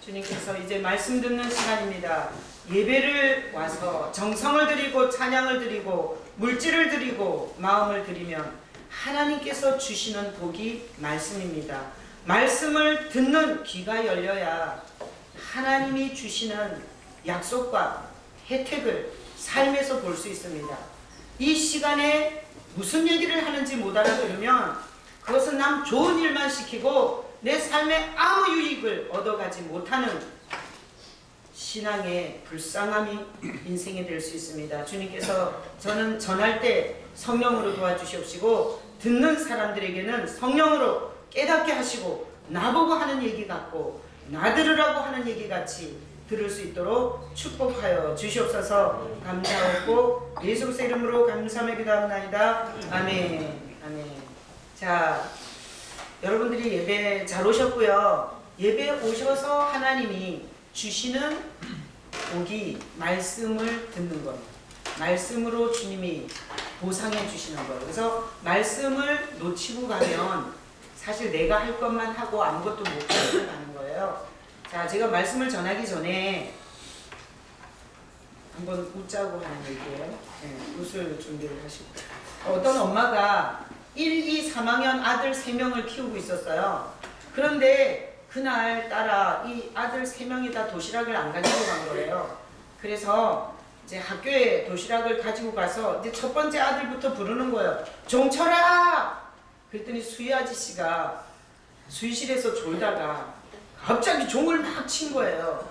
주님께서 이제 말씀 듣는 시간입니다. 예배를 와서 정성을 드리고 찬양을 드리고 물질을 드리고 마음을 드리면 하나님께서 주시는 복이 말씀입니다. 말씀을 듣는 귀가 열려야 하나님이 주시는 약속과 혜택을 삶에서 볼 수 있습니다. 이 시간에 무슨 얘기를 하는지 못 알아들으면 그것은 남 좋은 일만 시키고 내 삶에 아무 유익을 얻어가지 못하는 신앙의 불쌍함이 인생이 될 수 있습니다. 주님께서 저는 전할 때 성령으로 도와주시옵시고 듣는 사람들에게는 성령으로 깨닫게 하시고 나보고 하는 얘기 같고 나들으라고 하는 얘기 같이 들을 수 있도록 축복하여 주시옵소서. 감사하고 예수 그리스도의 이름으로 감사하며 기도합나이다. 아멘. 아멘. 자, 여러분들이 예배 잘 오셨고요. 예배 오셔서 하나님이 주시는 복이 말씀을 듣는 것, 말씀으로 주님이 보상해 주시는 것. 그래서 말씀을 놓치고 가면 사실 내가 할 것만 하고 아무것도 못 하고 가는 거예요. 자, 제가 말씀을 전하기 전에 한번 웃자고 하는 얘기예요. 네, 웃을 준비를 하시고. 어떤 엄마가 1, 2, 3학년 아들 3명을 키우고 있었어요. 그런데 그날 따라 이 아들 3명이 다 도시락을 안 가지고 간 거예요. 그래서 이제 학교에 도시락을 가지고 가서 이제 첫 번째 아들부터 부르는 거예요. 종철아! 그랬더니 수희 아저씨가 수의실에서 졸다가 갑자기 종을 막 친 거예요.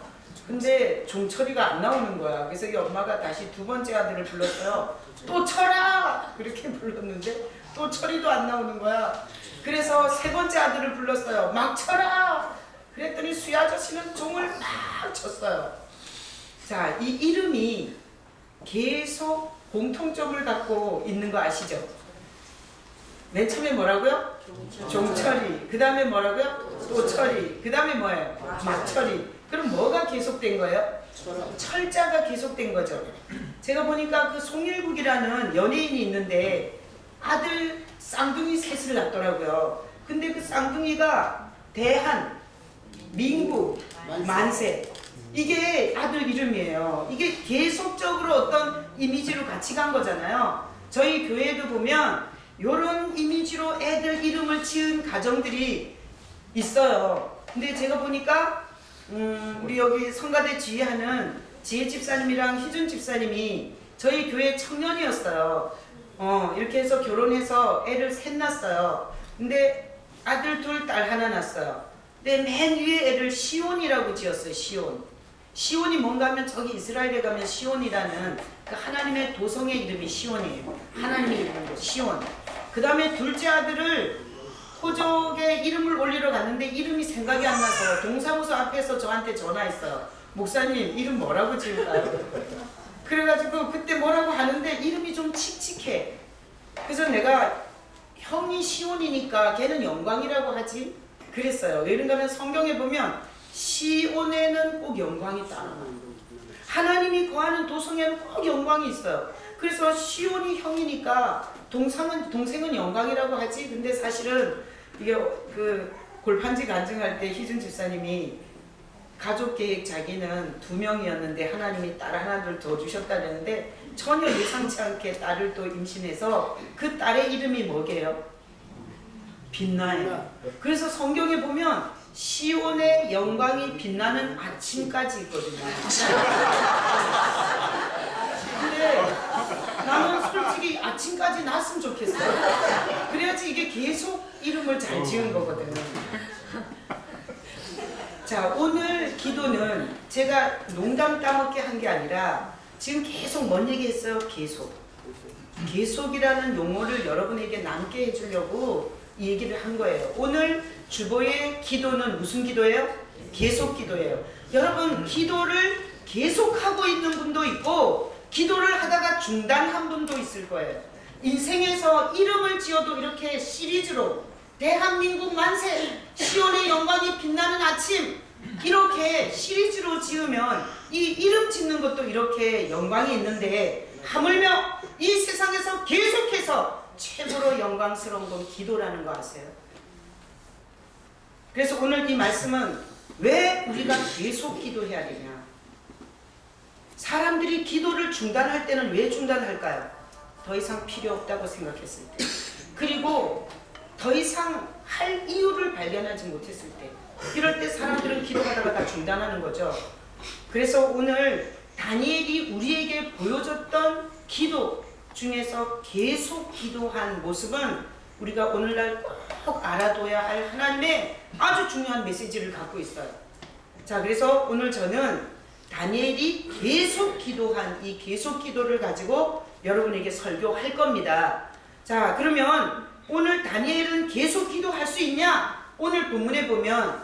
근데 종철이가 안 나오는 거야. 그래서 이 엄마가 다시 두 번째 아들을 불렀어요. 또 철아! 그렇게 불렀는데 또 철이도 안 나오는 거야. 그래서 세 번째 아들을 불렀어요. 막 쳐라! 그랬더니 수희 아저씨는 종을 막 쳤어요. 자, 이 이름이 계속 공통점을 갖고 있는 거 아시죠? 맨 처음에 뭐라고요? 종철이. 그 다음에 뭐라고요? 또 철이. 그 다음에 뭐예요? 막철이. 그럼 뭐가 계속된 거예요? 철자가 계속된 거죠. 제가 보니까 그 송일국이라는 연예인이 있는데 아들 쌍둥이 셋을 낳더라고요. 근데 그 쌍둥이가 대한, 민국, 만세. 이게 아들 이름이에요. 이게 계속적으로 어떤 이미지로 같이 간 거잖아요. 저희 교회도 보면 이런 이미지로 애들 이름을 지은 가정들이 있어요. 근데 제가 보니까 우리 여기 성가대 지휘하는 지혜 집사님이랑 희준 집사님이 저희 교회 청년이었어요. 이렇게 해서 결혼해서 애를 셋 낳았어요. 근데 아들 둘, 딸 하나 낳았어요. 근데 맨 위에 애를 시온이라고 지었어요. 시온. 시온이 뭔가 하면 저기 이스라엘에 가면 시온이라는 그 하나님의 도성의 이름이 시온이에요. 하나님의 이름으로 시온. 그 다음에 둘째 아들을 호적에 이름을 올리러 갔는데 이름이 생각이 안 나서 동사무소 앞에서 저한테 전화했어요. 목사님 이름 뭐라고 지을까요? 그래가지고 그때 뭐라고 하는데 이름이 좀 칙칙해. 그래서 내가 형이 시온이니까 걔는 영광이라고 하지 그랬어요. 왜 그런가 하면 성경에 보면 시온에는 꼭 영광이 따라요. 하나님이 거하는 도성에는 꼭 영광이 있어요. 그래서 시온이 형이니까 동생은 영광이라고 하지. 근데 사실은 이게 그 골판지 간증할 때 희준 집사님이 가족 계획 자기는 2명이었는데 하나님이 딸 하나 둘 더 주셨다 그랬는데 전혀 예상치 않게 딸을 또 임신해서 그 딸의 이름이 뭐게요? 빛나요. 그래서 성경에 보면 시온의 영광이 빛나는 아침까지 있거든요. 근데 나는 솔직히 아침까지 났으면 좋겠어요. 그래야지 이게 계속 이름을 잘 지은 거거든요. 자, 오늘 기도는 제가 농담 따먹게 한 게 아니라 지금 계속 뭔 얘기 했어요? 계속이라는 용어를 여러분에게 남게 해주려고 이 얘기를 한 거예요. 오늘 주보의 기도는 무슨 기도예요? 계속 기도예요. 여러분, 기도를 계속하고 있는 분도 있고 기도를 하다가 중단한 분도 있을 거예요. 인생에서 이름을 지어도 이렇게 시리즈로 대한민국 만세, 시온의 영광이 빛나는 아침 이렇게 시리즈로 지으면 이 이름 짓는 것도 이렇게 영광이 있는데 하물며 이 세상에서 계속해서 최고로 영광스러운 건 기도라는 거 아세요? 그래서 오늘 이 말씀은 왜 우리가 계속 기도해야 되냐? 사람들이 기도를 중단할 때는 왜 중단할까요? 더 이상 필요 없다고 생각했을 때, 그리고 더 이상 할 이유를 발견하지 못했을 때, 이럴 때 사람들은 기도하다가 다 중단하는 거죠. 그래서 오늘 다니엘이 우리에게 보여줬던 기도 중에서 계속 기도한 모습은 우리가 오늘날 꼭 알아둬야 할 하나님의 아주 중요한 메시지를 갖고 있어요. 자, 그래서 오늘 저는 다니엘이 계속 기도한 이 계속 기도를 가지고 여러분에게 설교할 겁니다. 자, 그러면 오늘 다니엘은 계속 기도할 수 있냐? 오늘 본문에 보면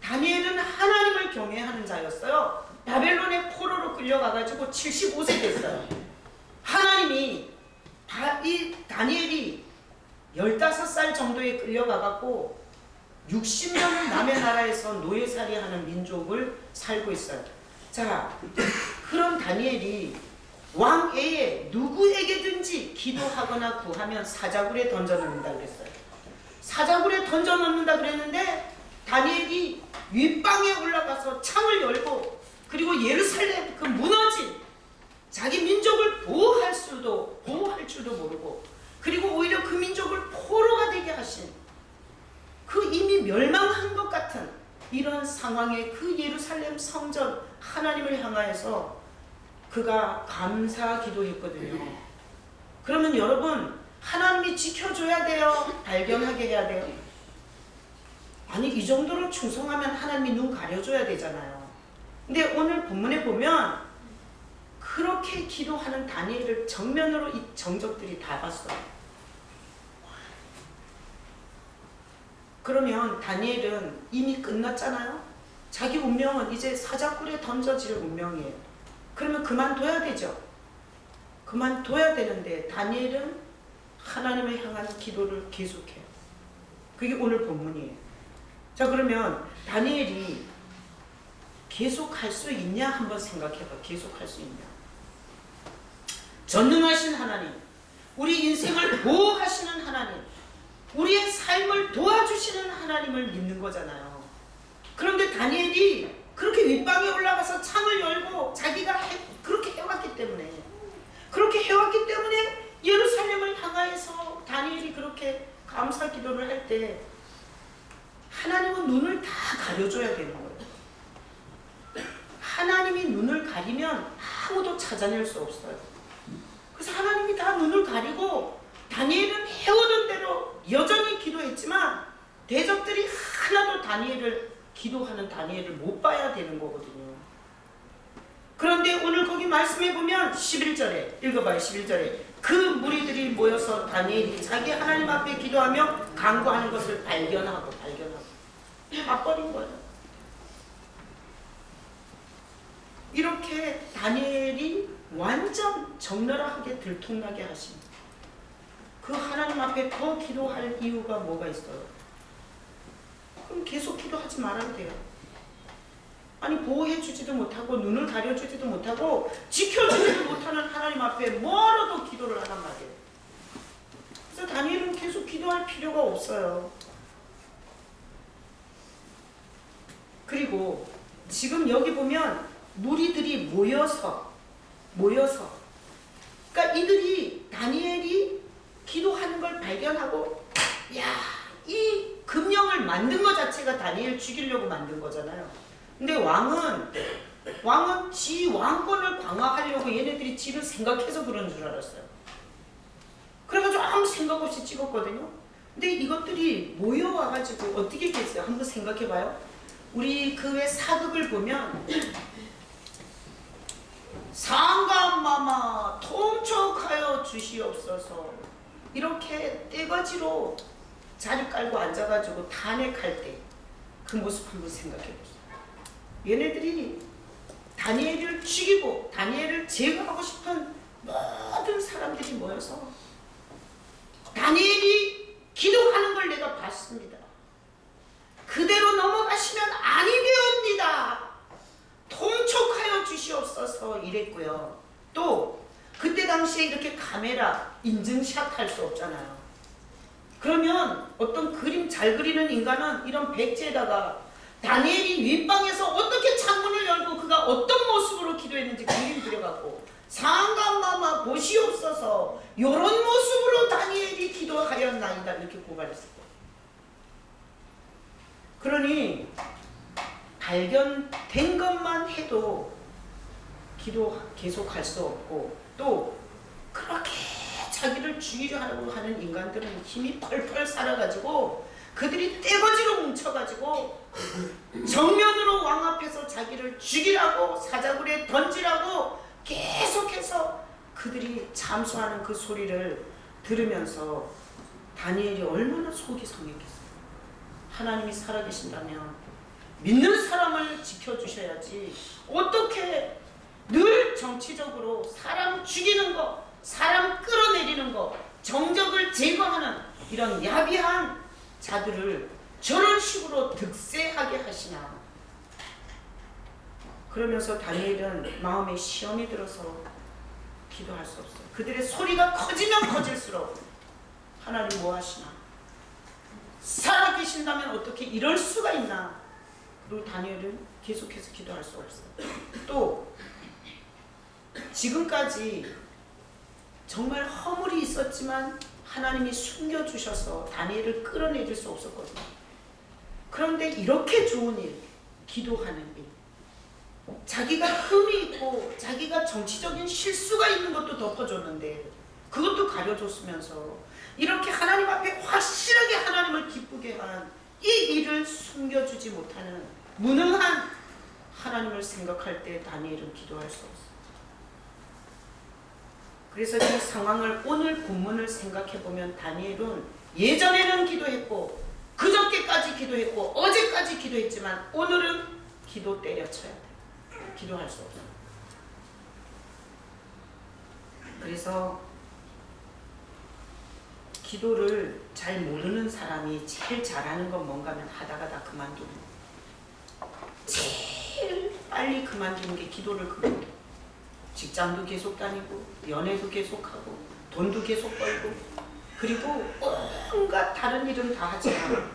다니엘은 하나님을 경외하는 자였어요. 바벨론의 포로로 끌려가가지고 75세 됐어요. 하나님이 이 다니엘이 15살 정도에 끌려가갖고 60년을 남의 나라에서 노예살이하는 민족을 살고 있어요. 자, 그런 다니엘이 왕외에 누구에게든지 기도하거나 구하면 사자굴에 던져놓는다 그랬어요. 사자굴에 던져놓는다 그랬는데 다니엘이 윗방에 올라가서 창을 열고, 그리고 예루살렘 그 무너진 자기 민족을 보호할 줄도 모르고, 그리고 오히려 그 민족을 포로가 되게 하신, 그 이미 멸망한 것 같은 이런 상황에 그 예루살렘 성전 하나님을 향하여서 그가 감사 기도했거든요. 그러면 여러분, 하나님이 지켜줘야 돼요? 발견하게 해야 돼요? 아니, 이 정도로 충성하면 하나님이 눈 가려줘야 되잖아요. 근데 오늘 본문에 보면 그렇게 기도하는 다니엘을 정면으로 이 정적들이 다 봤어요. 그러면 다니엘은 이미 끝났잖아요. 자기 운명은 이제 사자굴에 던져질 운명이에요. 그러면 그만둬야 되죠. 그만둬야 되는데 다니엘은 하나님을 향한 기도를 계속해요. 그게 오늘 본문이에요. 자, 그러면 다니엘이 계속할 수 있냐 한번 생각해봐. 계속할 수 있냐. 전능하신 하나님, 우리 인생을 보호하시는 하나님, 우리의 삶을 도와주시는 하나님을 믿는 거잖아요. 그런데 다니엘이 그렇게 윗방에 올라가서 창을 열고 자기가 그렇게 해왔기 때문에 예루살렘을 향하여서 다니엘이 그렇게 감사 기도를 할 때 하나님은 눈을 다 가려줘야 되는 거예요. 하나님이 눈을 가리면 아무도 찾아낼 수 없어요. 그래서 하나님이 다 눈을 가리고 다니엘은 해오던 대로 여전히 기도했지만 대적들이 하나도 기도하는 다니엘을 못 봐야 되는 거거든요. 그런데 오늘 거기 말씀해 보면 11절에 읽어봐요. 11절에 그 무리들이 모여서 다니엘이 자기 하나님 앞에 기도하며 간구하는 것을 발견하고 봐버린 거예요. 이렇게 다니엘이 완전 적나라하게 들통나게 하신 그 하나님 앞에 더 기도할 이유가 뭐가 있어요? 그럼 계속 기도하지 말아도 돼요. 아니, 보호해주지도 못하고 눈을 가려주지도 못하고 지켜주지도 못하는 하나님 앞에 뭐라도 기도를 하란 말이에요. 그래서 다니엘은 계속 기도할 필요가 없어요. 그리고 지금 여기 보면 무리들이 모여서 그러니까 이들이 다니엘이 기도하는 걸 발견하고, 야, 이 금령을 만든 것 자체가 다니엘 죽이려고 만든 거잖아요. 근데 왕은 지 왕권을 강화하려고 얘네들이 지를 생각해서 그런 줄 알았어요. 그래가지고 아무 생각 없이 찍었거든요. 근데 이것들이 모여와가지고 어떻게 했겠어요? 한번 생각해봐요. 우리 그 외 사극을 보면 상감마마 통촉하여 주시옵소서, 이렇게 떼거지로 자리 깔고 앉아가지고 탄핵할 때 그 모습 한번 생각해보세요. 얘네들이 다니엘을 죽이고 다니엘을 제거하고 싶은 모든 사람들이 모여서 다니엘이 기도하는 걸 내가 봤습니다. 그대로 넘어가시면 아니 되옵니다. 통촉하여 주시옵소서 이랬고요. 또 그때 당시에 이렇게 카메라 인증샷 할 수 없잖아요. 그러면 어떤 그림 잘 그리는 인간은 이런 백지에다가 다니엘이 윗방에서 어떻게 창문을 열고 그가 어떤 모습으로 기도했는지 그림 그려갖고 상감마마 보시옵소서 요런 모습으로 다니엘이 기도하였나이다 이렇게 고발했을 거예요. 그러니 발견된 것만 해도 기도 계속할 수 없고 또 그렇게 자기를 죽이려고 하는 인간들은 힘이 펄펄 살아가지고 그들이 떼거지로 뭉쳐가지고 정면으로 왕 앞에서 자기를 죽이라고 사자굴에 던지라고 계속해서 그들이 잠수하는 그 소리를 들으면서 다니엘이 얼마나 속이 상했겠어요. 하나님이 살아계신다면 믿는 사람을 지켜주셔야지 어떻게 늘 정치적으로 사람 죽이는 거, 사람 끌어내리는 거, 정적을 제거하는 이런 야비한 자들을 저런 식으로 득세하게 하시나. 그러면서 다니엘은 마음에 시험이 들어서 기도할 수 없어요. 그들의 소리가 커지면 커질수록 하나님 뭐 하시나? 살아계신다면 어떻게 이럴 수가 있나? 그리고 다니엘은 계속해서 기도할 수 없어요. 또 지금까지 정말 허물이 있었지만 하나님이 숨겨주셔서 다니엘을 끌어내릴 수 없었거든요. 그런데 이렇게 좋은 일, 기도하는 일, 자기가 흠이 있고 자기가 정치적인 실수가 있는 것도 덮어줬는데 그것도 가려줬으면서 이렇게 하나님 앞에 확실하게 하나님을 기쁘게 한 이 일을 숨겨주지 못하는 무능한 하나님을 생각할 때 다니엘은 기도할 수 없어요. 그래서 이 상황을 오늘 본문을 생각해보면 다니엘은 예전에는 기도했고 그저께까지 기도했고 어제까지 기도했지만 오늘은 기도 때려쳐야 돼. 기도할 수 없어요. 그래서 기도를 잘 모르는 사람이 제일 잘하는 건 뭔가 하면 하다가 다 그만두는 거예요. 제일 빨리 그만두는 게 기도를 그만둬요. 직장도 계속 다니고 연애도 계속하고 돈도 계속 벌고 그리고 온갖 다른 일은 다 하지만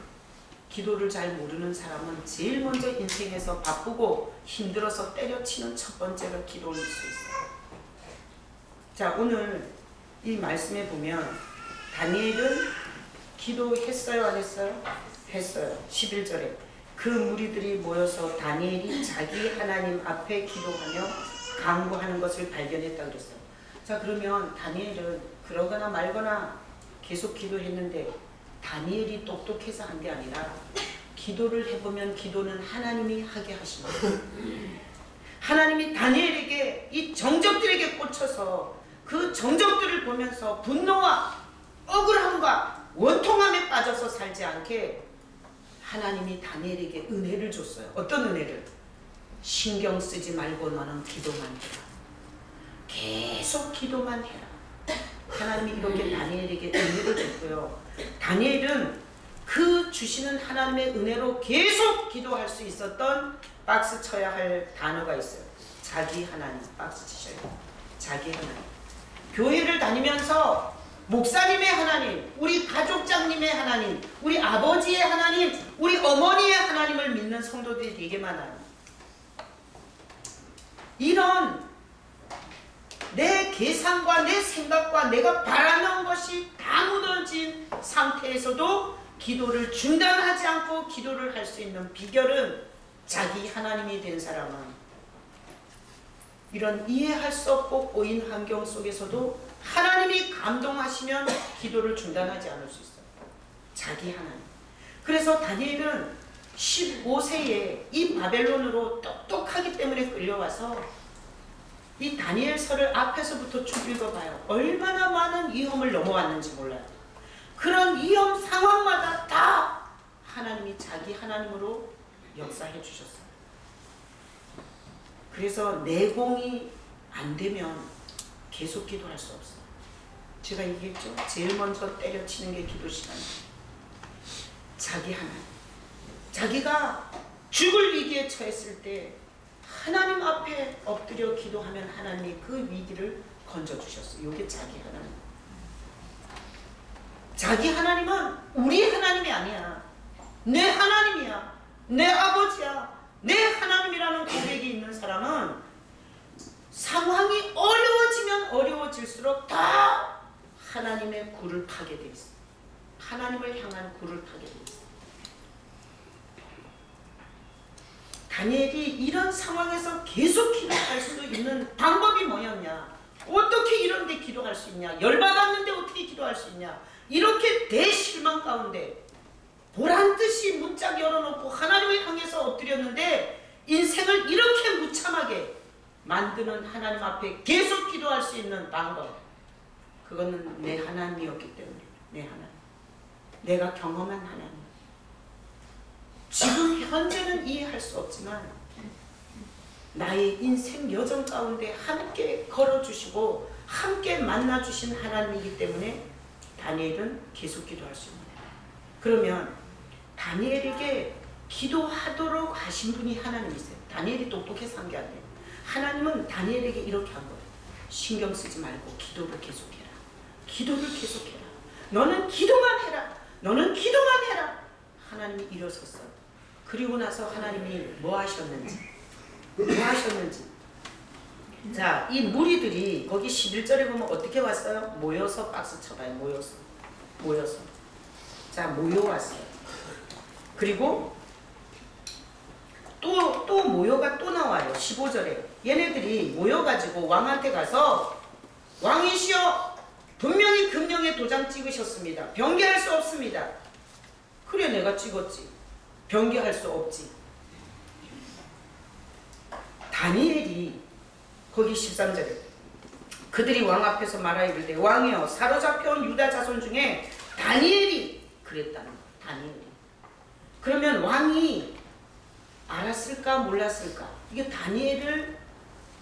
기도를 잘 모르는 사람은 제일 먼저 인생에서 바쁘고 힘들어서 때려치는 첫 번째가 기도일 수 있어요. 자, 오늘 이 말씀에 보면 다니엘은 기도했어요? 안 했어요? 했어요. 11절에 그 무리들이 모여서 다니엘이 자기 하나님 앞에 기도하며 간구하는 것을 발견했다 그랬어요. 자, 그러면 다니엘은 그러거나 말거나 계속 기도했는데 다니엘이 똑똑해서 한 게 아니라 기도를 해보면 기도는 하나님이 하게 하시는 거예요. 하나님이 다니엘에게 이 정적들에게 꽂혀서 그 정적들을 보면서 분노와 억울함과 원통함에 빠져서 살지 않게 하나님이 다니엘에게 은혜를 줬어요. 어떤 은혜를? 신경 쓰지 말고 너는 기도만 해라. 계속 기도만 해라. 하나님이 이렇게 다니엘에게 은혜를 줬고요. 다니엘은 그 주시는 하나님의 은혜로 계속 기도할 수 있었던 박스 쳐야 할 단어가 있어요. 자기 하나님. 박스 치셔야 돼요. 자기 하나님. 교회를 다니면서 목사님의 하나님, 우리 가족장님의 하나님, 우리 아버지의 하나님, 우리 어머니의 하나님을 믿는 성도들이 되게 많아요. 이런 내 계산과 내 생각과 내가 바라는 것이 다 무너진 상태에서도 기도를 중단하지 않고 기도를 할 수 있는 비결은 자기 하나님이 된 사람은 이런 이해할 수 없고 꼬인 환경 속에서도 하나님이 감동하시면 기도를 중단하지 않을 수 있어요. 자기 하나님. 그래서 다니엘은 15세에 이 바벨론으로 똑똑하기 때문에 끌려와서 이 다니엘서를 앞에서부터 쭉 읽어봐요. 얼마나 많은 위험을 넘어왔는지 몰라요. 그런 위험 상황마다 다 하나님이 자기 하나님으로 역사해 주셨어요. 그래서 내공이 안 되면 계속 기도할 수 없어요. 제가 얘기했죠. 제일 먼저 때려치는 게 기도 시간이에요. 자기 하나님. 자기가 죽을 위기에 처했을 때 하나님 앞에 엎드려 기도하면 하나님이 그 위기를 건져주셨어요. 이게 자기 하나님. 자기 하나님은 우리 하나님이 아니야. 내 하나님이야. 내 아버지야, 내 하나님이라는 고백이 있는 사람은 상황이 어려워지면 어려워질수록 다 하나님의 굴을 타게 돼 있어. 하나님을 향한 굴을 타게 돼 있어. 다니엘이 이런 상황에서 계속 기도할 수 있는 방법이 뭐였냐? 어떻게 이런 데 기도할 수 있냐? 열받았는데 어떻게 기도할 수 있냐? 이렇게 대실망 가운데 보란듯이 문짝 열어놓고 하나님을 향해서 엎드렸는데 인생을 이렇게 무참하게 만드는 하나님 앞에 계속 기도할 수 있는 방법, 그거는 내 하나님이었기 때문에. 내 하나님, 내가 경험한 하나님. 지금 현재는 이해할 수 없지만 나의 인생 여정 가운데 함께 걸어주시고 함께 만나주신 하나님이기 때문에 다니엘은 계속 기도할 수 있는 거예요. 그러면 다니엘에게 기도하도록 하신 분이 하나님이세요. 다니엘이 똑똑해서 한 게 아니에요. 하나님은 다니엘에게 이렇게 한 거예요. 신경 쓰지 말고 기도를 계속해라. 기도를 계속해라. 너는 기도만 해라. 너는 기도만 해라. 하나님이 일어섰어요. 그리고 나서 하나님이 뭐 하셨는지. 자, 이 무리들이 거기 11절에 보면 어떻게 왔어요? 모여서 박수 쳐봐요. 모여서. 자, 모여왔어요. 그리고 또 모여가 또 나와요. 15절에 얘네들이 모여가지고 왕한테 가서 왕이시여, 분명히 금령에 도장 찍으셨습니다. 변개할 수 없습니다. 그래, 내가 찍었지. 변개할 수 없지. 다니엘이 거기 13절에 그들이 왕 앞에서 말하이르되 왕이여, 사로잡혀온 유다 자손 중에 다니엘이 그랬다는 거예요. 다니엘이. 그러면 왕이 알았을까 몰랐을까? 이게 다니엘을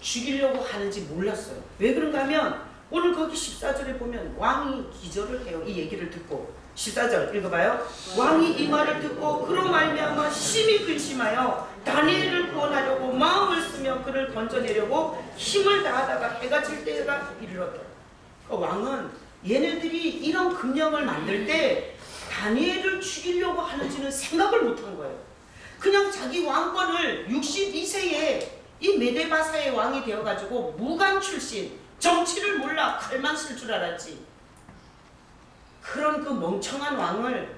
죽이려고 하는지 몰랐어요. 왜 그런가 하면 오늘 거기 14절에 보면 왕이 기절을 해요. 이 얘기를 듣고. 14절 읽어봐요. 왕이 이 말을 듣고 그로 말미암아 심히 근심하여 다니엘을 구원하려고 마음을 쓰며 그를 건져내려고 힘을 다하다가 해가 질 때가 이르렀다. 그러니까 왕은 얘네들이 이런 금령을 만들 때 다니엘을 죽이려고 하는지는 생각을 못한 거예요. 그냥 자기 왕권을 62세에 이 메데바사의 왕이 되어가지고 무관 출신, 정치를 몰라 칼만 쓸 줄 알았지. 그런 그 멍청한 왕을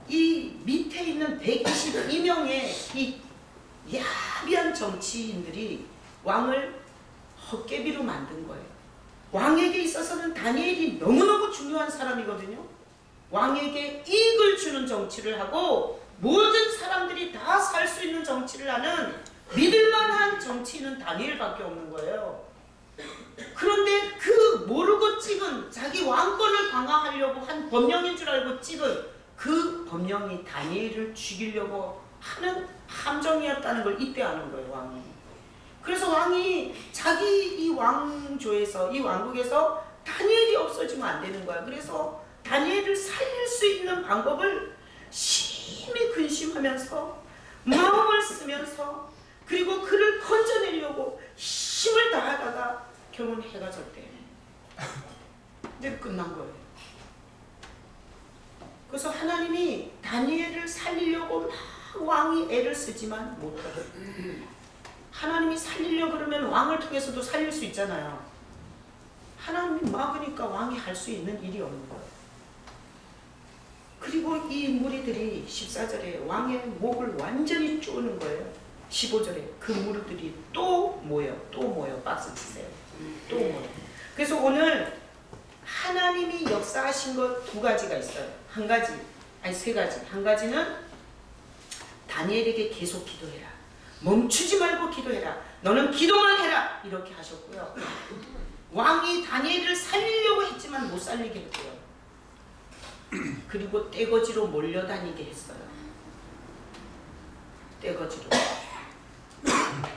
이 밑에 있는 122명의 이 야비한 정치인들이 왕을 헛개비로 만든 거예요. 왕에게 있어서는 다니엘이 너무너무 중요한 사람이거든요. 왕에게 이익을 주는 정치를 하고 모든 사람들이 다 살 수 있는 정치를 하는 믿을만한 정치인은 다니엘밖에 없는 거예요. 그런데 그 모르고 찍은, 자기 왕권을 강화하려고 한 법령인 줄 알고 찍은 그 법령이 다니엘을 죽이려고 하는 함정이었다는 걸 이때 아는 거예요, 왕이. 그래서 왕이 자기 이 왕조에서, 이 왕국에서 다니엘이 없어지면 안 되는 거야. 그래서 다니엘을 살릴 수 있는 방법을 심히 근심하면서 마음을 쓰면서 그리고 그를 건져내려고 힘을 다하다가 결국은 해가 졌대. 이제 끝난 거예요. 그래서 하나님이 다니엘을 살리려고 막 왕이 애를 쓰지만 못하고, 하나님이 살리려고 그러면 왕을 통해서도 살릴 수 있잖아요. 하나님이 막으니까 왕이 할 수 있는 일이 없는 거예요. 그리고 이 무리들이 14절에 왕의 목을 완전히 쪼는 거예요. 15절에 그 무리들이 또 모여 박수 치세요. 또 모여. 그래서 오늘 하나님이 역사하신 것 두 가지가 있어요. 한 가지, 아니 세 가지. 한 가지는 다니엘에게 계속 기도해라. 멈추지 말고 기도해라. 너는 기도만 해라. 이렇게 하셨고요. 왕이 다니엘을 살리려고 했지만 못 살리게 했고요. 그리고 떼거지로 몰려다니게 했어요. 떼거지로.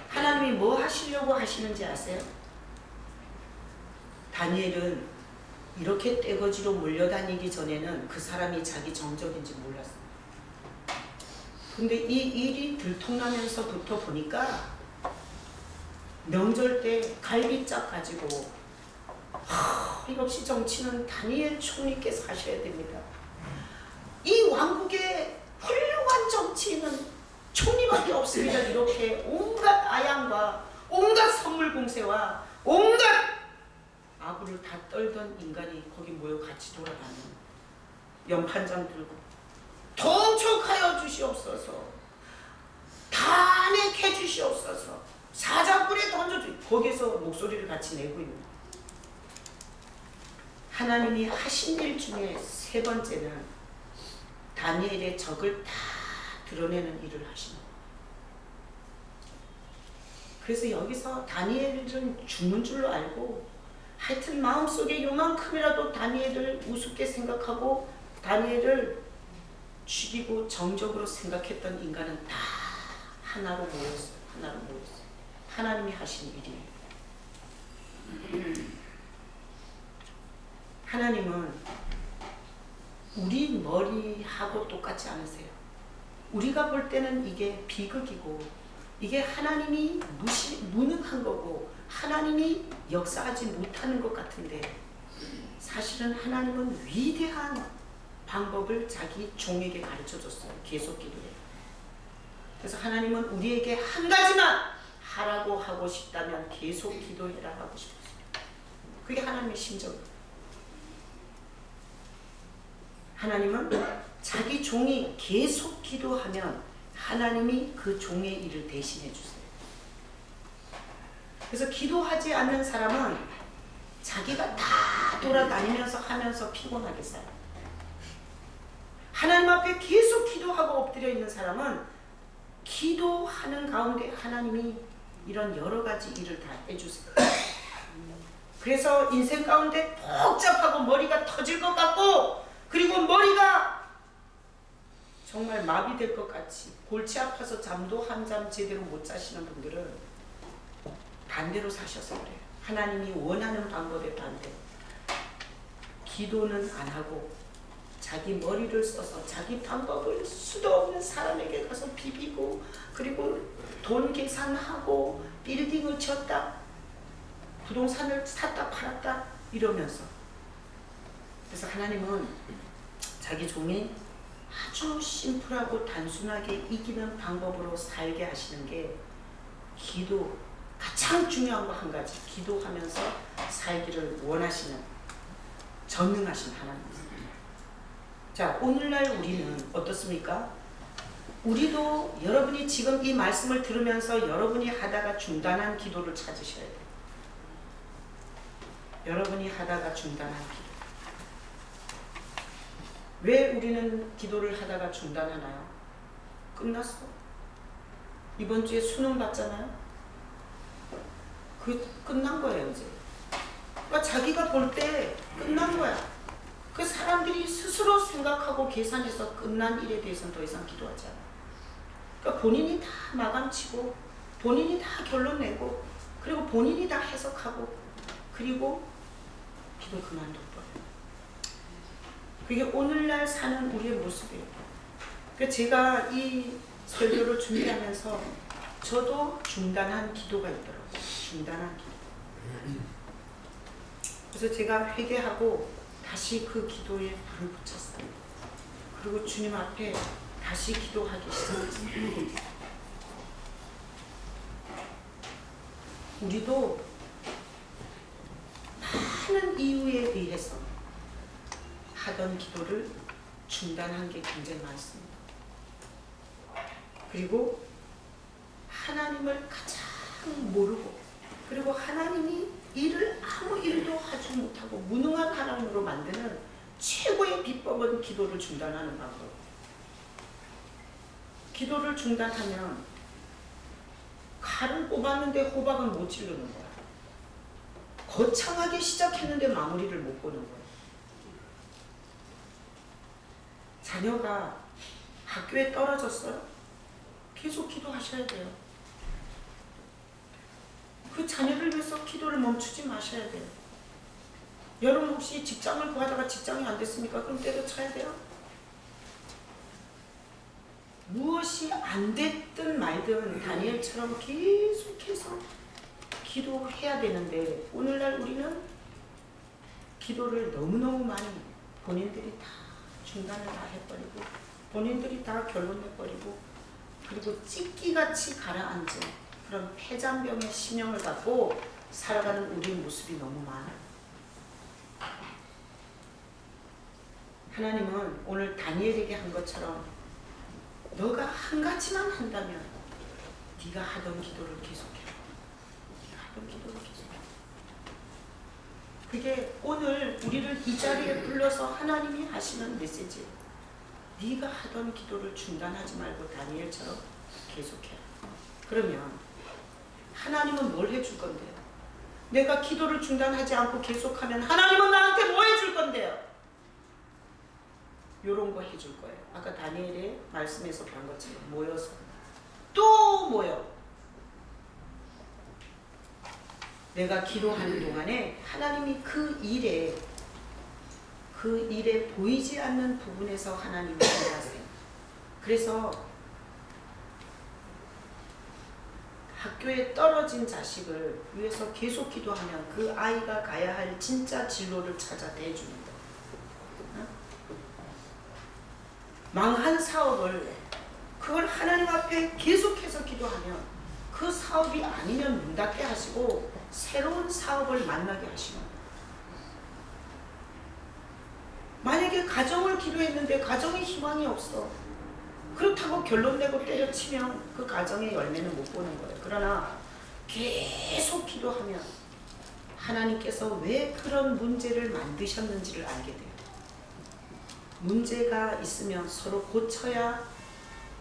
하나님이 뭐 하시려고 하시는지 아세요? 다니엘은 이렇게 떼거지로 몰려다니기 전에는 그 사람이 자기 정적인지 몰랐어요. 근데 이 일이 들통나면서부터 보니까 명절 때 갈비짝 가지고 역시 정치는 다니엘 총리께서 하셔야 됩니다. 이 왕국의 훌륭한 정치인은 총리밖에 없습니다. 이렇게 온갖 아양과 온갖 선물 공세와 온갖 아부를 다 떨던 인간이 거기 모여 같이 돌아가는 연판장 들고 통촉하여 주시옵소서, 탄핵해 주시옵소서, 사자굴에 던져주. 거기서 목소리를 같이 내고 있는 하나님이 하신 일 중에 세 번째는 다니엘의 적을 다 드러내는 일을 하시는 거예요. 그래서 여기서 다니엘은 죽는 줄로 알고 하여튼 마음속에 요만큼이라도 다니엘을 우습게 생각하고 다니엘을 죽이고 정적으로 생각했던 인간은 다 하나로 모였어요. 하나로 모였어요. 하나님이 하신 일이에요. 하나님은 우리 머리하고 똑같지 않으세요. 우리가 볼 때는 이게 비극이고 이게 하나님이 무능한 거고 하나님이 역사하지 못하는 것 같은데 사실은 하나님은 위대한 방법을 자기 종에게 가르쳐줬어요. 계속 기도해. 그래서 하나님은 우리에게 한 가지만 하라고 하고 싶다면 계속 기도해라 하고 싶었어요. 그게 하나님의 심정이에요. 하나님은 자기 종이 계속 기도하면 하나님이 그 종의 일을 대신해 주세요. 그래서 기도하지 않는 사람은 자기가 다 돌아다니면서 하면서 피곤하게 살아요. 하나님 앞에 계속 기도하고 엎드려 있는 사람은 기도하는 가운데 하나님이 이런 여러 가지 일을 다 해주세요. 그래서 인생 가운데 복잡하고 머리가 터질 것 같고 그리고 머리가 정말 마비될 것 같이 골치 아파서 잠도 한 잠 제대로 못 자시는 분들은 반대로 사셔서 그래요. 하나님이 원하는 방법에 반대로 기도는 안 하고 자기 머리를 써서 자기 방법을 수도 없는 사람에게 가서 비비고 그리고 돈 계산하고 빌딩을 지었다 부동산을 샀다 팔았다 이러면서 그래서 하나님은 자기 종이 아주 심플하고 단순하게 이기는 방법으로 살게 하시는 게 기도 가장 중요한 거 한 가지 기도하면서 살기를 원하시는 전능하신 하나님입니다. 자 오늘날 우리는 어떻습니까? 우리도 여러분이 지금 이 말씀을 들으면서 여러분이 하다가 중단한 기도를 찾으셔야 돼요. 여러분이 하다가 중단한 기도. 왜 우리는 기도를 하다가 중단하나요? 끝났어. 이번 주에 수능 봤잖아요. 끝난 거예요 이제. 그러니까 자기가 볼 때 끝난 거야. 그 사람들이 스스로 생각하고 계산해서 끝난 일에 대해서는 더 이상 기도하지 않아. 그러니까 본인이 다 마감치고 본인이 다 결론 내고 그리고 본인이 다 해석하고 그리고 기도 그만둬버려요. 그게 오늘날 사는 우리의 모습이에요. 그러니까 제가 이 설교를 준비하면서 저도 중단한 기도가 있더라고요. 중단한 기도. 그래서 제가 회개하고 다시 그 기도에 불을 붙였어요. 그리고 주님 앞에 다시 기도하기 시작했어요. 우리도 많은 이유에 의해서 하던 기도를 중단한 게 굉장히 많습니다. 그리고 하나님을 가장 모르고 그리고 하나님이 일을 아무 일도 하지 못하고 무능한 하나님으로 만드는 최고의 비법은 기도를 중단하는 방법. 기도를 중단하면 칼을 뽑았는데 호박은 못 찌르는 거야. 거창하게 시작했는데 마무리를 못 보는 거야. 자녀가 학교에 떨어졌어요? 계속 기도하셔야 돼요. 그 자녀를 위해서 기도를 멈추지 마셔야 돼요. 여러분 혹시 직장을 구하다가 직장이 안 됐습니까? 그럼 때려쳐야 돼요. 무엇이 안 됐든 말든 다니엘처럼 계속해서 기도해야 되는데 오늘날 우리는 기도를 너무너무 많이 본인들이 다 중단을 다 해버리고 본인들이 다 결론 내버리고 그리고 찢기같이 가라앉은 그런 폐잔병의 심령을 갖고 살아가는 우리의 모습이 너무 많아요. 하나님은 오늘 다니엘에게 한 것처럼 너가 한 가지만 한다면 네가 하던 기도를 계속해라. 네가 하던 기도를 계속해라. 그게 오늘 우리를 이 자리에 불러서 하나님이 하시는 메시지예요. 네가 하던 기도를 중단하지 말고 다니엘처럼 계속해라. 그러면 하나님은 뭘 해줄 건데요? 내가 기도를 중단하지 않고 계속하면 하나님은 나한테 뭐 해줄 건데요? 요런 거 해줄 거예요. 아까 다니엘의 말씀에서 본 것처럼 모여서 또 모여. 내가 기도하는 동안에 하나님이 그 일에 보이지 않는 부분에서 하나님이 일하세요. 그래서 학교에 떨어진 자식을 위해서 계속 기도하면 그 아이가 가야 할 진짜 진로를 찾아 대주는 거예요. 망한 사업을 그걸 하나님 앞에 계속해서 기도하면 그 사업이 아니면 문 닫게 하시고 새로운 사업을 만나게 하시는 거예요. 만약에 가정을 기도했는데 가정에 희망이 없어. 그렇다고 결론 내고 때려치면 그 가정의 열매는 못 보는 거예요. 그러나 계속 기도하면 하나님께서 왜 그런 문제를 만드셨는지를 알게 돼요. 문제가 있으면 서로 고쳐야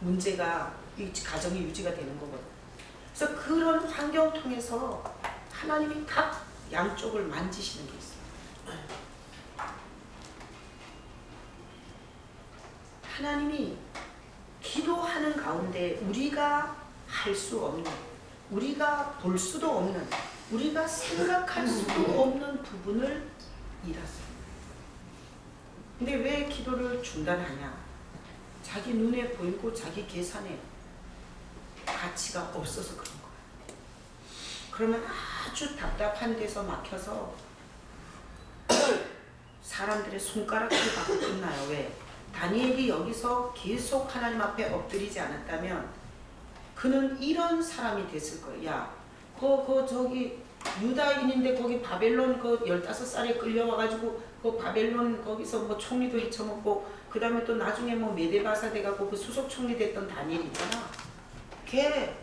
문제가 이 가정이 유지가 되는 거거든요. 그래서 그런 환경 통해서 하나님이 각 양쪽을 만지시는 게 있어요. 하나님이 기도하는 가운데 우리가 할 수 없는, 우리가 볼 수도 없는, 우리가 생각할 수도 없는 부분을 일하세요. 근데 왜 기도를 중단하냐? 자기 눈에 보이고 자기 계산에 가치가 없어서 그런 거야. 그러면 아주 답답한 데서 막혀서 사람들의 손가락질 받고 끝나요. 왜? 다니엘이 여기서 계속 하나님 앞에 엎드리지 않았다면 그는 이런 사람이 됐을 거예요. 야, 저기 유다인인데 거기 바벨론 15살에 끌려와가지고 그 바벨론 거기서 뭐 총리도 헤쳐먹고 그 다음에 또 나중에 뭐 메데바사 돼갖고 그 수석 총리 됐던 다니엘 있잖아. 걔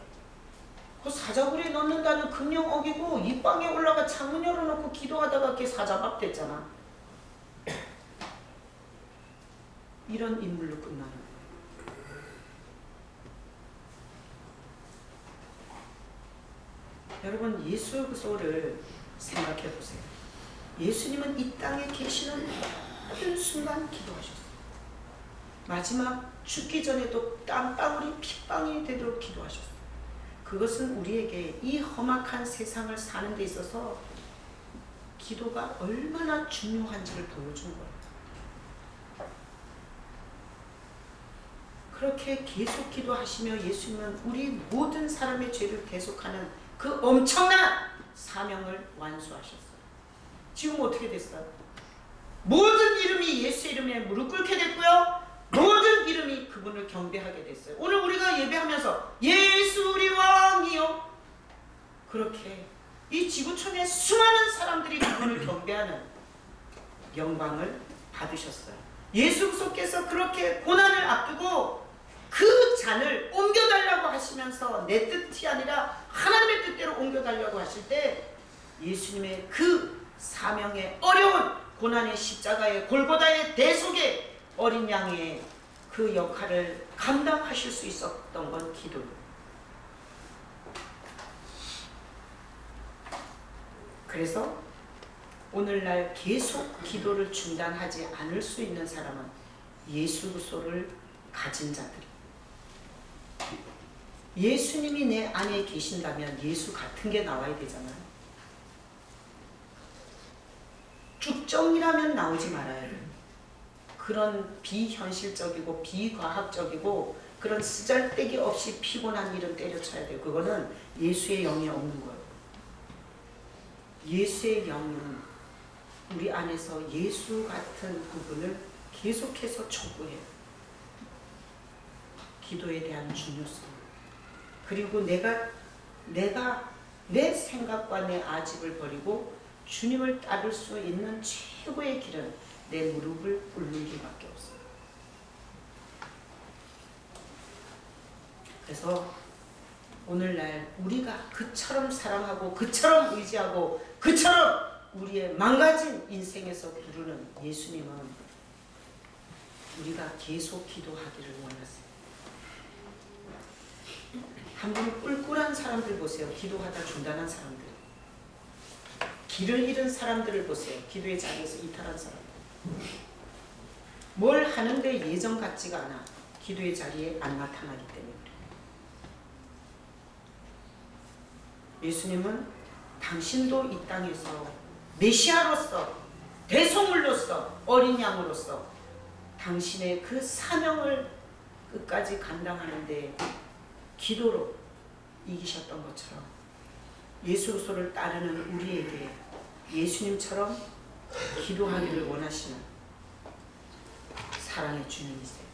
그 사자굴에 넣는다는 금령 어기고 이 방에 올라가 창문 열어놓고 기도하다가 걔 사자밥 됐잖아. 이런 인물로 끝나는 거예요. 여러분 예수 그리스도를 생각해 보세요. 예수님은 이 땅에 계시는 모든 순간 기도하셨어요. 마지막 죽기 전에도 땀방울이 핏방울이 되도록 기도하셨어요. 그것은 우리에게 이 험악한 세상을 사는 데 있어서 기도가 얼마나 중요한지를 보여준 거예요. 그렇게 계속 기도하시며 예수님은 우리 모든 사람의 죄를 계속하는 그 엄청난 사명을 완수하셨어요. 지금 어떻게 됐어요? 모든 이름이 예수의 이름에 무릎 꿇게 됐고요. 모든 이름이 그분을 경배하게 됐어요. 오늘 우리가 예배하면서 예수 우리 왕이요. 그렇게 이 지구촌의 수많은 사람들이 그분을 경배하는 영광을 받으셨어요. 예수 그리스도께서 그렇게 고난을 앞두고 그 잔을 옮겨달라고 하시면서 내 뜻이 아니라 하나님의 뜻대로 옮겨달라고 하실 때 예수님의 그 사명의 어려운 고난의 십자가의 골고다의 대속의 어린 양의 그 역할을 감당하실 수 있었던 건 기도예요. 그래서 오늘날 계속 기도를 중단하지 않을 수 있는 사람은 예수 그리스도를 가진 자들이. 예수님이 내 안에 계신다면 예수 같은 게 나와야 되잖아요. 쭉정이라면 나오지 말아야 돼요. 그런 비현실적이고 비과학적이고 그런 쓰잘데기 없이 피곤한 일은 때려쳐야 돼요. 그거는 예수의 영이 없는 거예요. 예수의 영은 우리 안에서 예수 같은 부분을 계속해서 촉구해요. 기도에 대한 중요성, 그리고 내가 내 생각과 내 아집을 버리고 주님을 따를 수 있는 최고의 길은 내 무릎을 꿇는 길밖에 없어요. 그래서 오늘날 우리가 그처럼 사랑하고 그처럼 의지하고 그처럼 우리의 망가진 인생에서 부르는 예수님은 우리가 계속 기도하기를 원하세요. 한번 꿀꿀한 사람들 보세요. 기도하다 중단한 사람들. 길을 잃은 사람들을 보세요. 기도의 자리에서 이탈한 사람들. 뭘 하는데 예전 같지가 않아. 기도의 자리에 안 나타나기 때문에. 예수님은 당신도 이 땅에서 메시아로서, 대소물로서, 어린 양으로서 당신의 그 사명을 끝까지 감당하는데 기도로 이기셨던 것처럼 예수 그리스도를 따르는 우리에게 예수님처럼 기도하기를 원하시는 사랑의 주님이세요.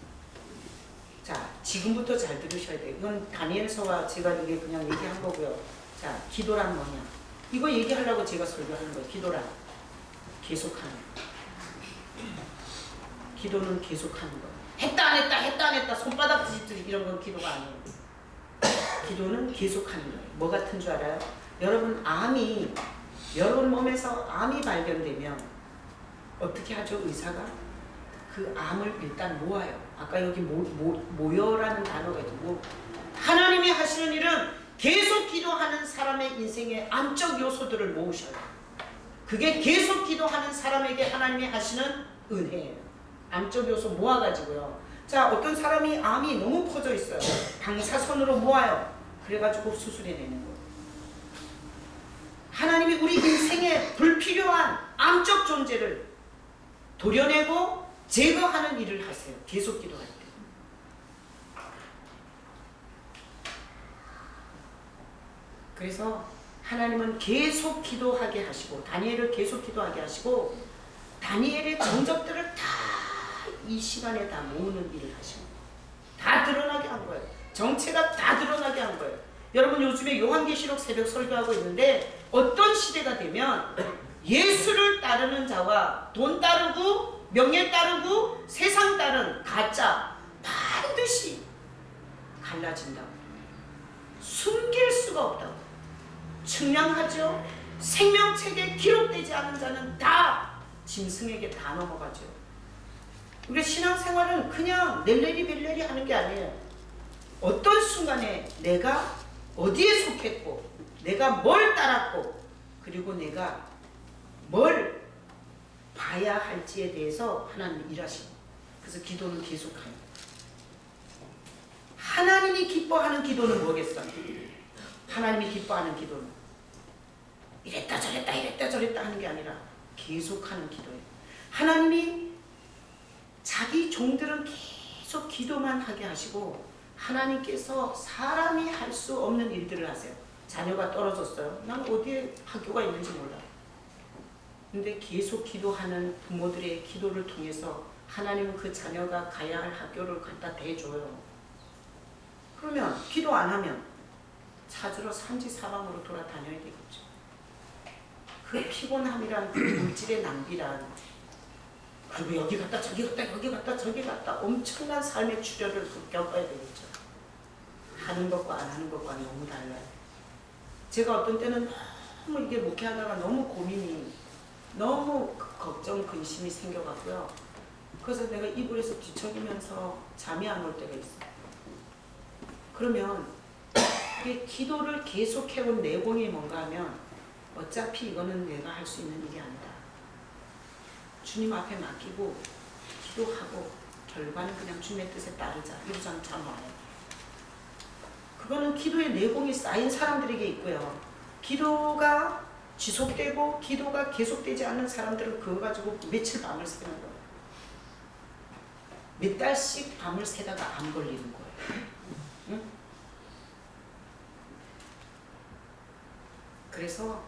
자, 지금부터 잘 들으셔야 돼요. 이건 다니엘서와 제가 이게 그냥 얘기한 거고요. 자, 기도란 뭐냐? 이거 얘기하려고 제가 설교하는 거예요. 기도란 계속하는 거. 기도는 계속하는 거. 했다 안 했다, 했다 안 했다, 손바닥 뒤집기 이런 건 기도가 아니에요. 기도는 계속하는 거예요. 뭐 같은 줄 알아요? 여러분 여러분 몸에서 암이 발견되면 어떻게 하죠? 의사가 그 암을 일단 모아요. 아까 여기 모여라는 단어가 있고, 하나님이 하시는 일은 계속 기도하는 사람의 인생의 암적 요소들을 모으셔요. 그게 계속 기도하는 사람에게 하나님이 하시는 은혜예요. 암적 요소 모아가지고요. 자, 어떤 사람이 암이 너무 퍼져 있어요. 방사선으로 모아요. 그래가지고 수술해내는 거예요. 하나님이 우리 인생에 불필요한 암적 존재를 도려내고 제거하는 일을 하세요. 계속 기도할 때. 그래서 하나님은 계속 기도하게 하시고, 다니엘을 계속 기도하게 하시고, 다니엘의 정적들을 다 이 시간에 다 모으는 일을 하시고, 다 드러나게 한 거예요. 정체가 다 드러나게 한 거예요. 여러분, 요즘에 요한계시록 새벽 설교하고 있는데 어떤 시대가 되면 예수를 따르는 자와 돈 따르고 명예 따르고 세상 따른 가짜 반드시 갈라진다고. 숨길 수가 없다고. 측량하죠. 생명책에 기록되지 않은 자는 다 짐승에게 다 넘어가죠. 우리 신앙생활은 그냥 낼레리 벨레리 하는 게 아니에요. 어떤 순간에 내가 어디에 속했고, 내가 뭘 따랐고, 그리고 내가 뭘 봐야 할지에 대해서 하나님이 일하시고, 그래서 기도는 계속해요. 하나님이 기뻐하는 기도는 뭐겠어요? 하나님이 기뻐하는 기도는 이랬다 저랬다 하는 게 아니라 계속하는 기도예요. 하나님이 자기 종들은 계속 기도만 하게 하시고, 하나님께서 사람이 할 수 없는 일들을 하세요. 자녀가 떨어졌어요. 난 어디에 학교가 있는지 몰라. 근데 계속 기도하는 부모들의 기도를 통해서 하나님은 그 자녀가 가야 할 학교를 갖다 대줘요. 그러면 기도 안 하면 찾으러 산지 사방으로 돌아다녀야 되겠죠. 그 피곤함이란, 그 물질의 낭비란, 그리고 여기 갔다 저기 갔다 여기 갔다 저기 갔다 엄청난 삶의 출혈을 겪어야 되겠죠. 하는 것과 안 하는 것과 너무 달라요. 제가 어떤 때는 너무 이게 목회하다가 너무 고민이, 너무 걱정, 근심이 생겨갖고요. 그래서 내가 이불에서 뒤척이면서 잠이 안 올 때가 있어요. 그러면 이게 기도를 계속해온 내공이 뭔가 하면, 어차피 이거는 내가 할 수 있는 일이 아니다. 주님 앞에 맡기고 기도하고 결과는 그냥 주님의 뜻에 따르자. 이러자는 참 많아요. 그거는 기도의 내공이 쌓인 사람들에게 있고요. 기도가 지속되고 기도가 계속되지 않는 사람들은 그거 가지고 며칠 밤을 새는 거예요. 몇 달씩 밤을 새다가 안 걸리는 거예요. 응? 그래서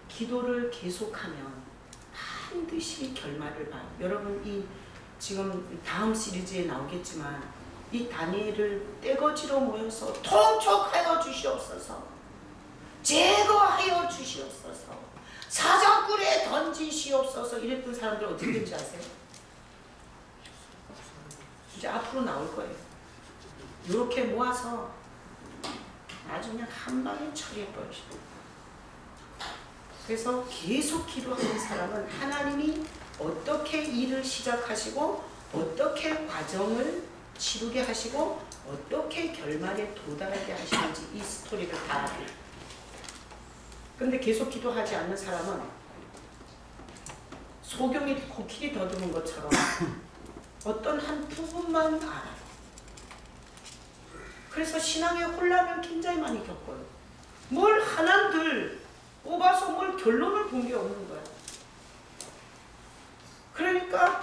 기도를 계속하면 반드시 결말을 봐요. 여러분, 이 지금 다음 시리즈에 나오겠지만, 이 다니엘을 떼거지로 모여서 통촉하여 주시옵소서. 제거하여 주시옵소서. 사자굴에 던지시옵소서. 이랬던 사람들 어떻게 된지 아세요? 이제 앞으로 나올 거예요. 이렇게 모아서 아주 그냥 한 방에 처리해 버리시고. 그래서 계속 기도하는 사람은 하나님이 어떻게 일을 시작하시고 어떻게 과정을 치르게 하시고 어떻게 결말에 도달하게 하시는지 이 스토리를 다 알아요. 근데 계속 기도하지 않는 사람은 소경이 코끼리 더듬은 것처럼 어떤 한 부분만 알아요. 그래서 신앙의 혼란을 굉장히 많이 겪어요. 뭘 하나들 뽑아서 뭘 결론을 본 게 없는 거야. 그러니까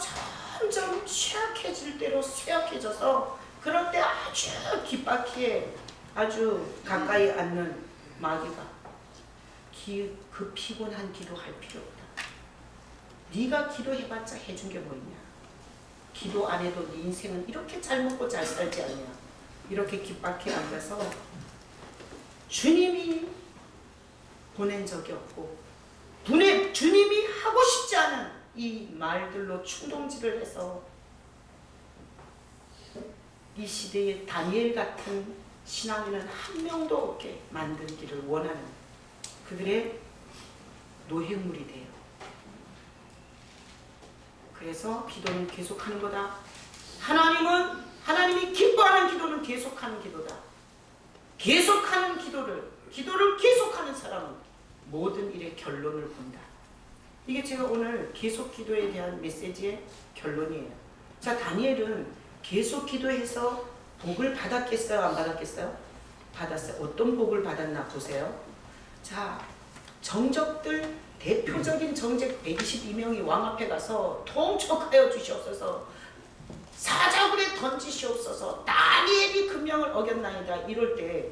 점점 쇠약해질 대로 쇠약해져서 그럴 때 아주 깃바퀴에 아주 가까이 앉는 마귀가 그 피곤한 기도할 필요 없다. 네가 기도해봤자 해준 게 뭐 있냐. 기도 안 해도 네 인생은 이렇게 잘 먹고 잘 살지 않냐. 이렇게 깃바퀴에 앉아서 주님이 보낸 적이 없고 주님이 하고 싶지 않은 이 말들로 충동질을 해서 이 시대에 다니엘 같은 신앙인은 한 명도 없게 만들기를 원하는 그들의 노획물이 돼요. 그래서 기도는 계속하는 거다. 하나님이 기뻐하는 기도는 계속하는 기도다. 계속하는 기도를 계속하는 사람은 모든 일의 결론을 본다. 이게 제가 오늘 계속 기도에 대한 메시지의 결론이에요. 자, 다니엘은 계속 기도해서 복을 받았겠어요? 안 받았겠어요? 받았어요. 어떤 복을 받았나 보세요. 자, 정적들 대표적인 정적 122명이 왕 앞에 가서 통촉하여 주시옵소서. 사자굴에 던지시옵소서. 다니엘이 금령을 어겼나이다. 이럴 때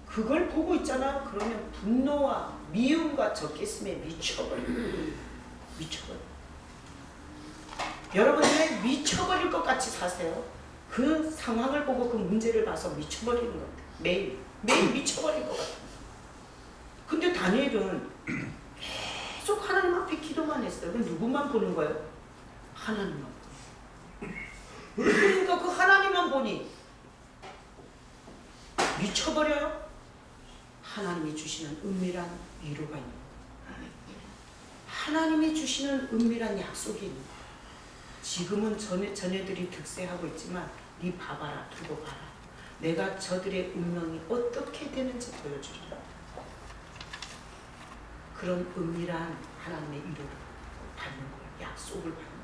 그걸 보고 있잖아. 그러면 분노와 미움과 적개심에 미쳐버려요. 여러분 왜 미쳐버릴 것 같이 사세요? 그 상황을 보고 그 문제를 봐서 미쳐버리는 것 같아요. 매일 미쳐버릴 것 같아요. 근데 다니엘은 계속 하나님 앞에 기도만 했어요. 그럼 누구만 보는 거예요? 하나님만. 그러니까 그 하나님만 보니 미쳐버려요? 하나님이 주시는 은밀한 위로가 있는 거예요. 하나님이 주시는 은밀한 약속이 있는 거예요. 지금은 전애들이 득세하고 있지만 네 봐봐라, 두고 봐라. 내가 저들의 운명이 어떻게 되는지 보여주리라. 그런 은밀한 하나님의 위로를 받는 거예요. 약속을 받는 거예요.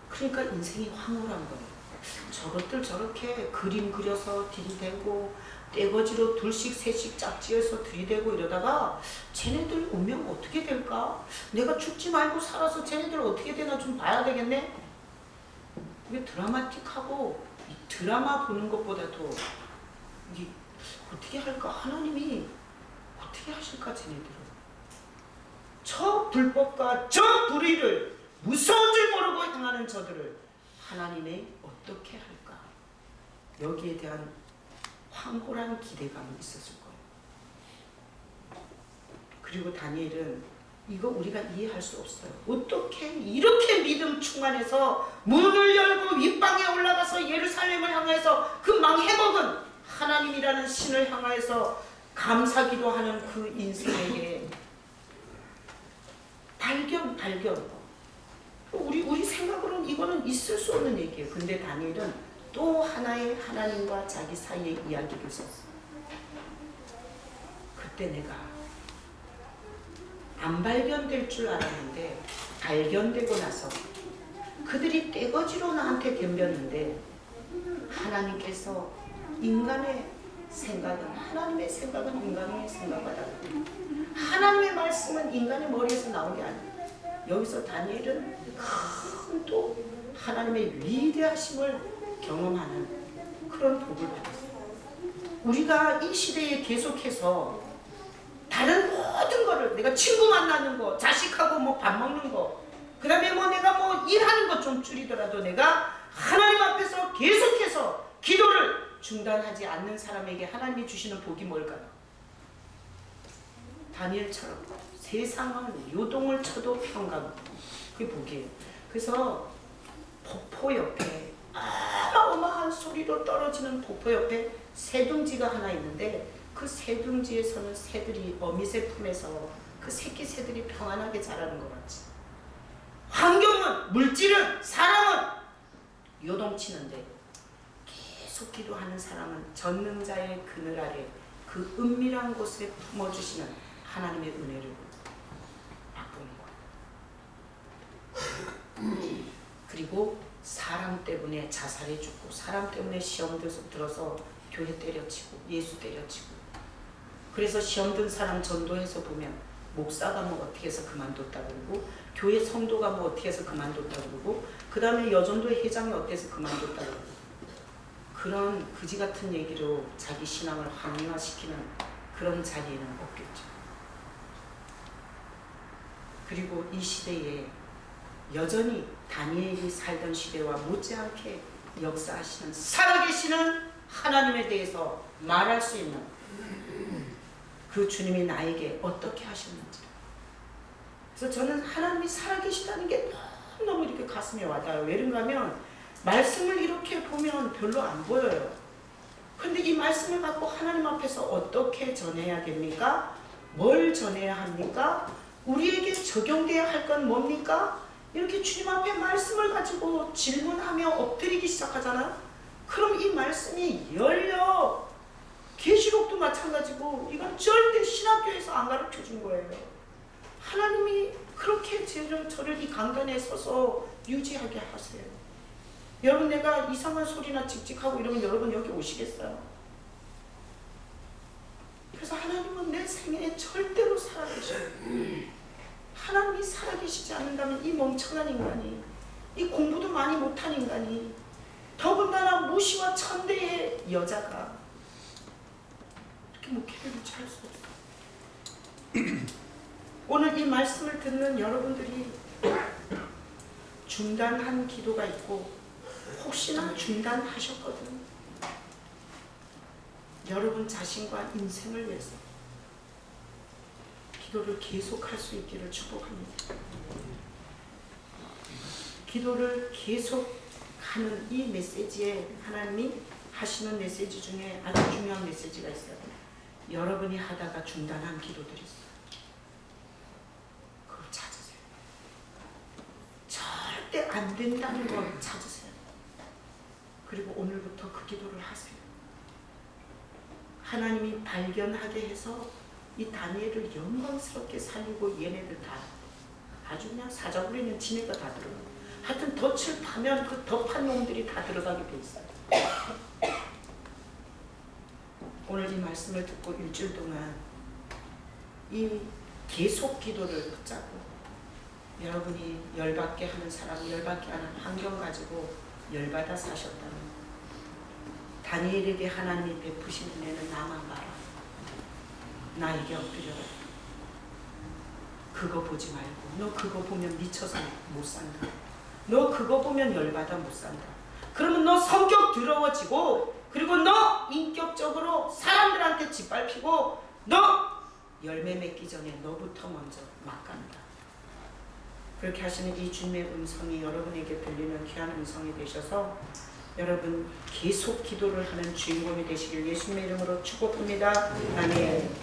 그러니까 인생이 황홀한 거예요. 저것들 저렇게 그림 그려서 들이대고 떼거지로 둘씩 셋씩 짝지어서 들이대고 이러다가 쟤네들 운명 어떻게 될까? 내가 죽지 말고 살아서 쟤네들 어떻게 되나 좀 봐야 되겠네? 이게 드라마틱하고 이 드라마 보는 것보다도 이게 어떻게 할까? 하나님이 어떻게 하실까 쟤네들은? 저 불법과 저 불의를 무서운 줄 모르고 행하는 저들을 하나님이 어떻게 할까? 여기에 대한 황홀한 기대감이 있었을 거예요. 그리고 다니엘은 이거 우리가 이해할 수 없어요. 어떻게 이렇게 믿음 충만해서 문을 열고 윗방에 올라가서 예루살렘을 향해서 그 망해먹은 하나님이라는 신을 향해서 감사기도하는 그 인생에게 발견. 우리 생각으로는 이거는 있을 수 없는 얘기예요. 근데 다니엘은 또 하나의 하나님과 자기 사이의 이야기를 썼어요. 그때 내가 안 발견될 줄 알았는데 발견되고 나서 그들이 떼거지로 나한테 덤볐는데 하나님께서 인간의 생각은 하나님의 생각은 인간의 생각과 다르고 하나님의 말씀은 인간의 머리에서 나온 게 아니에요. 여기서 다니엘은 큰 또 하나님의 위대하심을 경험하는 그런 복을 받았어요. 우리가 이 시대에 계속해서 다른 모든 거를 내가 친구 만나는 거, 자식하고 뭐 밥 먹는 거, 그 다음에 뭐 내가 뭐 일하는 거 좀 줄이더라도 내가 하나님 앞에서 계속해서 기도를 중단하지 않는 사람에게 하나님이 주시는 복이 뭘까요? 다니엘처럼 세상은 요동을 쳐도 평강, 그게 복이에요. 그래서 폭포 옆에 어마어마한 소리로 떨어지는 폭포 옆에 새둥지가 하나 있는데 그 새둥지에서는 새들이 어미새 품에서 그 새끼 새들이 평안하게 자라는 것 같지. 환경은, 물질은, 사람은 요동치는데 계속 기도하는 사람은 전능자의 그늘 아래 그 은밀한 곳에 품어주시는 하나님의 은혜를 맛보는 거예요. 그리고 사람 때문에 자살해 죽고 사람 때문에 시험 들어서 교회 때려치고 예수 때려치고, 그래서 시험 든 사람 전도해서 보면 목사가 뭐 어떻게 해서 그만뒀다 그러고 교회 성도가 뭐 어떻게 해서 그만뒀다 그러고 그 다음에 여전도회 회장이 어때서 그만뒀다 그러고, 그런 그지 같은 얘기로 자기 신앙을 확립화시키는 그런 자리에는 없겠죠. 그리고 이 시대에 여전히 다니엘이 살던 시대와 못지않게 역사하시는 살아계시는 하나님에 대해서 말할 수 있는 그 주님이 나에게 어떻게 하셨는지. 그래서 저는 하나님이 살아계시다는 게 너무너무 이렇게 가슴에 와닿아요. 왜 그런가 하면 말씀을 이렇게 보면 별로 안 보여요. 근데 이 말씀을 갖고 하나님 앞에서 어떻게 전해야 됩니까? 뭘 전해야 합니까? 우리에게 적용돼야 할 건 뭡니까? 이렇게 주님 앞에 말씀을 가지고 질문하며 엎드리기 시작하잖아요. 그럼 이 말씀이 열려. 계시록도 마찬가지고 이건 절대 신학교에서 안 가르쳐 준 거예요. 하나님이 그렇게 저를 이 강단에 서서 유지하게 하세요. 여러분, 내가 이상한 소리나 칙칙하고 이러면 여러분 여기 오시겠어요? 그래서 하나님은 내 생애에 절대로 살아계셔요. 하나님이 살아계시지 않는다면 이 멍청한 인간이, 이 공부도 많이 못한 인간이, 더군다나 무시와 천대의 여자가 이렇게 목회를 유지할 수 없어요. 오늘 이 말씀을 듣는 여러분들이 중단한 기도가 있고 혹시나 중단하셨거든. 여러분 자신과 인생을 위해서 기도를 계속할 수 있기를 축복합니다. 기도를 계속하는 이 메시지에 하나님이 하시는 메시지 중에 아주 중요한 메시지가 있어요. 여러분이 하다가 중단한 기도들이 있어요. 그걸 찾으세요. 절대 안 된다는 걸 찾으세요. 그리고 오늘부터 그 기도를 하세요. 하나님이 발견하게 해서 이 다니엘을 영광스럽게 살리고 얘네들 다 아주 그냥 사자구리는 지네가 다 들어가요. 하여튼 덫을 파면 그 덫판 놈들이 다 들어가게 돼 있어요. 오늘 이 말씀을 듣고 일주일 동안 이 계속 기도를 붙잡고 여러분이 열받게 하는 사람, 열받게 하는 환경 가지고 열받아 사셨다면 다니엘에게 하나님이 베푸신 은혜는 나만 봐라. 나에게 엎드려라. 그거 보지 말고 너 그거 보면 미쳐서 못 산다. 너 그거 보면 열받아 못 산다. 그러면 너 성격 더러워지고 그리고 너 인격적으로 사람들한테 짓밟히고 너 열매 맺기 전에 너부터 먼저 막 간다. 그렇게 하시는 이 주님의 음성이 여러분에게 들리는 귀한 음성이 되셔서 여러분 계속 기도를 하는 주인공이 되시길 예수님의 이름으로 축복합니다. 아멘.